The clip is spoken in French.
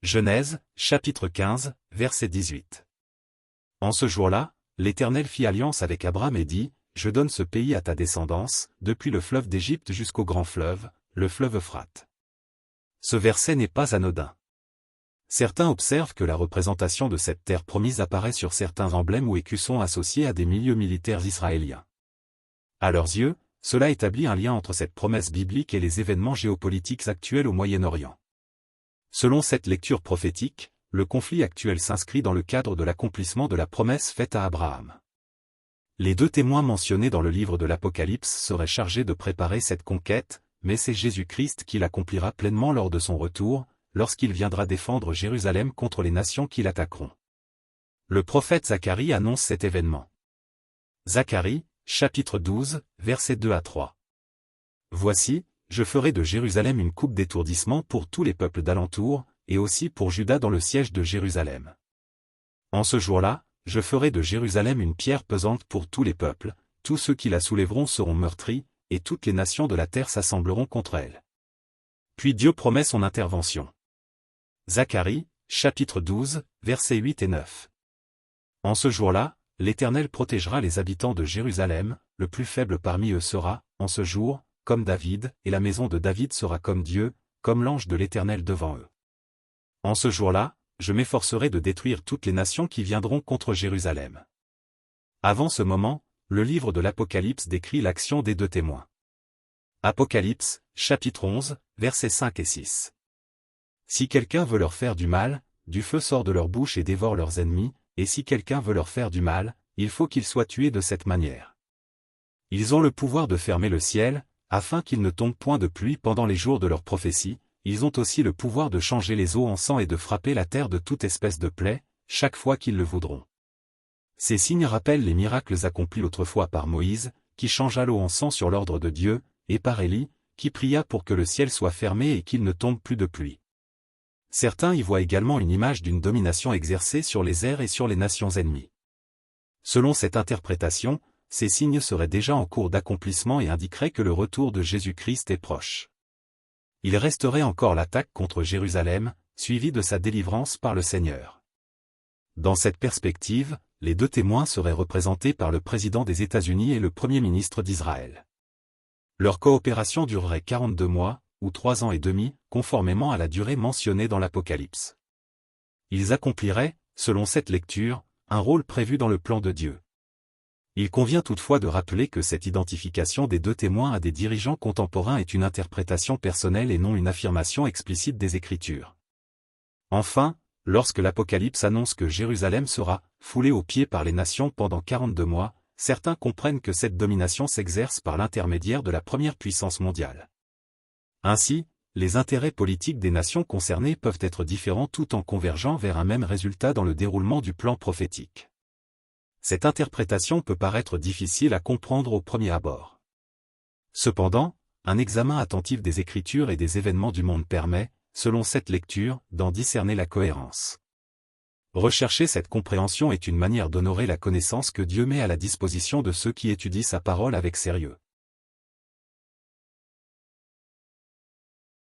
Genèse, chapitre 15, verset 18. En ce jour-là, l'Éternel fit alliance avec Abraham et dit, « Je donne ce pays à ta descendance, depuis le fleuve d'Égypte jusqu'au grand fleuve, le fleuve Euphrate. » Ce verset n'est pas anodin. Certains observent que la représentation de cette terre promise apparaît sur certains emblèmes ou écussons associés à des milieux militaires israéliens. À leurs yeux, cela établit un lien entre cette promesse biblique et les événements géopolitiques actuels au Moyen-Orient. Selon cette lecture prophétique, le conflit actuel s'inscrit dans le cadre de l'accomplissement de la promesse faite à Abraham. Les deux témoins mentionnés dans le livre de l'Apocalypse seraient chargés de préparer cette conquête, mais c'est Jésus-Christ qui l'accomplira pleinement lors de son retour, lorsqu'il viendra défendre Jérusalem contre les nations qui l'attaqueront. Le prophète Zacharie annonce cet événement. Zacharie, chapitre 12, versets 2 à 3. Voici, je ferai de Jérusalem une coupe d'étourdissement pour tous les peuples d'alentour, et aussi pour Juda dans le siège de Jérusalem. En ce jour-là, je ferai de Jérusalem une pierre pesante pour tous les peuples, tous ceux qui la soulèveront seront meurtris, et toutes les nations de la terre s'assembleront contre elle. Puis Dieu promet son intervention. Zacharie, chapitre 12, versets 8 et 9. En ce jour-là, l'Éternel protégera les habitants de Jérusalem, le plus faible parmi eux sera, en ce jour, comme David, et la maison de David sera comme Dieu, comme l'ange de l'Éternel devant eux. En ce jour-là, je m'efforcerai de détruire toutes les nations qui viendront contre Jérusalem. Avant ce moment, le livre de l'Apocalypse décrit l'action des deux témoins. Apocalypse, chapitre 11, versets 5 et 6. Si quelqu'un veut leur faire du mal, du feu sort de leur bouche et dévore leurs ennemis, et si quelqu'un veut leur faire du mal, il faut qu'ils soient tués de cette manière. Ils ont le pouvoir de fermer le ciel, afin qu'il ne tombe point de pluie pendant les jours de leur prophétie, ils ont aussi le pouvoir de changer les eaux en sang et de frapper la terre de toute espèce de plaie, chaque fois qu'ils le voudront. Ces signes rappellent les miracles accomplis autrefois par Moïse, qui changea l'eau en sang sur l'ordre de Dieu, et par Élie, qui pria pour que le ciel soit fermé et qu'il ne tombe plus de pluie. Certains y voient également une image d'une domination exercée sur les airs et sur les nations ennemies. Selon cette interprétation, ces signes seraient déjà en cours d'accomplissement et indiqueraient que le retour de Jésus-Christ est proche. Il resterait encore l'attaque contre Jérusalem, suivie de sa délivrance par le Seigneur. Dans cette perspective, les deux témoins seraient représentés par le président des États-Unis et le premier ministre d'Israël. Leur coopération durerait 42 mois, ou 3 ans et demi, conformément à la durée mentionnée dans l'Apocalypse. Ils accompliraient, selon cette lecture, un rôle prévu dans le plan de Dieu. Il convient toutefois de rappeler que cette identification des deux témoins à des dirigeants contemporains est une interprétation personnelle et non une affirmation explicite des Écritures. Enfin, lorsque l'Apocalypse annonce que Jérusalem sera foulée aux pieds par les nations pendant 42 mois, certains comprennent que cette domination s'exerce par l'intermédiaire de la première puissance mondiale. Ainsi, les intérêts politiques des nations concernées peuvent être différents tout en convergeant vers un même résultat dans le déroulement du plan prophétique. Cette interprétation peut paraître difficile à comprendre au premier abord. Cependant, un examen attentif des Écritures et des événements du monde permet, selon cette lecture, d'en discerner la cohérence. Rechercher cette compréhension est une manière d'honorer la connaissance que Dieu met à la disposition de ceux qui étudient sa parole avec sérieux.